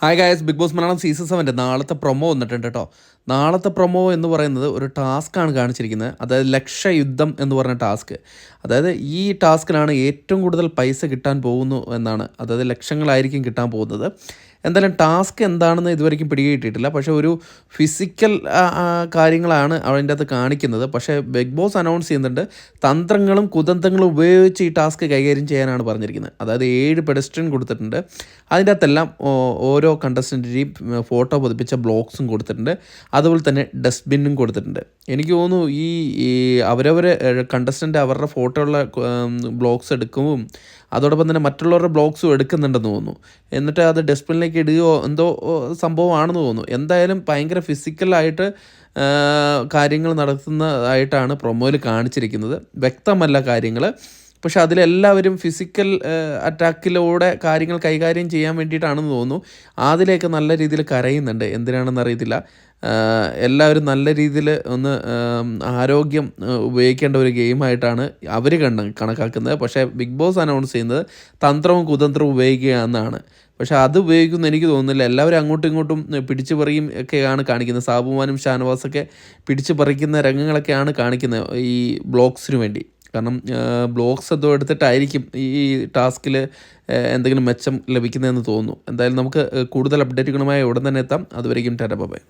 Hi guys, Bigg Boss Malayalam season 7 നാളത്തെ promo വന്നിട്ടുണ്ട് കേട്ടോ. നാളത്തെ പ്രൊമോ എന്ന് പറയുന്നത് ഒരു ടാസ്ക്കാണ് കാണിച്ചിരിക്കുന്നത്. അതായത് ലക്ഷയുദ്ധം എന്ന് പറഞ്ഞ ടാസ്ക്. അതായത് ഈ ടാസ്കിലാണ് ഏറ്റവും കൂടുതൽ പൈസ കിട്ടാൻ പോകുന്നു എന്നാണ്. അതായത് ലക്ഷങ്ങളായിരിക്കും കിട്ടാൻ പോകുന്നത്. എന്തായാലും ടാസ്ക് എന്താണെന്ന് ഇതുവരെയ്ക്കും പിടികിട്ടിയിട്ടില്ല. പക്ഷേ ഒരു ഫിസിക്കൽ കാര്യങ്ങളാണ് അതിൻ്റെ അകത്ത് കാണിക്കുന്നത്. പക്ഷേ ബിഗ് ബോസ് അനൗൺസ് ചെയ്യുന്നുണ്ട് തന്ത്രങ്ങളും കുതന്ത്രങ്ങളും ഉപയോഗിച്ച് ഈ ടാസ്ക് കൈകാര്യം ചെയ്യാനാണ് പറഞ്ഞിരിക്കുന്നത്. അതായത് 7 പെഡസ്ട്രിയൻ കൊടുത്തിട്ടുണ്ട്. അതിൻ്റെ അകത്തെല്ലാം ഓരോ കണ്ടസ്റ്റൻറ്റിൻ്റെയും ഫോട്ടോ പതിപ്പിച്ച ബ്ലോക്സും കൊടുത്തിട്ടുണ്ട്. അതുപോലെ തന്നെ ഡസ്റ്റ്ബിന്നും കൊടുത്തിട്ടുണ്ട്. എനിക്ക് തോന്നുന്നു ഈ അവരവരെ കണ്ടസ്റ്റൻ്റ് അവരുടെ ഫോട്ടോ ഉള്ള ബ്ലോക്സ് എടുക്കുമ്പോൾ അതോടൊപ്പം തന്നെ മറ്റുള്ളവരുടെ ബ്ലോഗ്സും എടുക്കുന്നുണ്ടെന്ന് തോന്നുന്നു. എന്നിട്ട് അത് ഡസ്റ്റ്ബിന്നിലേക്ക് ഇടുകയോ എന്തോ സംഭവമാണെന്ന് തോന്നുന്നു. എന്തായാലും ഭയങ്കര ഫിസിക്കലായിട്ട് കാര്യങ്ങൾ നടത്തുന്നതായിട്ടാണ് പ്രൊമോയിൽ കാണിച്ചിരിക്കുന്നത്. വ്യക്തമല്ല കാര്യങ്ങൾ. പക്ഷെ അതിലെല്ലാവരും ഫിസിക്കൽ അറ്റാക്കിലൂടെ കാര്യങ്ങൾ കൈകാര്യം ചെയ്യാൻ വേണ്ടിയിട്ടാണെന്ന് തോന്നുന്നു. അതിലേക്ക് നല്ല രീതിയിൽ കരയുന്നുണ്ട്. എന്തിനാണെന്ന് അറിയത്തില്ല. എല്ലാവരും നല്ല രീതിയിൽ ഒന്ന് ആരോഗ്യം ഉപയോഗിക്കേണ്ട ഒരു ഗെയിമായിട്ടാണ് അവർ കണക്കാക്കുന്നത്. പക്ഷേ ബിഗ് ബോസ് അനൗൺസ് ചെയ്യുന്നത് തന്ത്രവും കുതന്ത്രവും ഉപയോഗിക്കുക എന്നാണ്. പക്ഷേ അത് ഉപയോഗിക്കുമെന്ന് എനിക്ക് തോന്നുന്നില്ല. എല്ലാവരും അങ്ങോട്ടും ഇങ്ങോട്ടും പിടിച്ചു പറിയും ഒക്കെയാണ് കാണിക്കുന്നത്. സാബുമാനും ഷാനവാസൊക്കെ പിടിച്ചു പറിക്കുന്ന രംഗങ്ങളൊക്കെയാണ് കാണിക്കുന്നത് ഈ ബ്ലോഗ്സിന് വേണ്ടി. കാരണം ബ്ലോഗ്സ് എന്തോ എടുത്തിട്ടായിരിക്കും ഈ ടാസ്കിൽ എന്തെങ്കിലും മെച്ചം ലഭിക്കുന്നതെന്ന് തോന്നുന്നു. എന്തായാലും നമുക്ക് കൂടുതൽ അപ്ഡേറ്റുകളുമായി ഉടൻ തന്നെ എത്താം. അതുവരേക്കും ടാറ്റ ബൈ.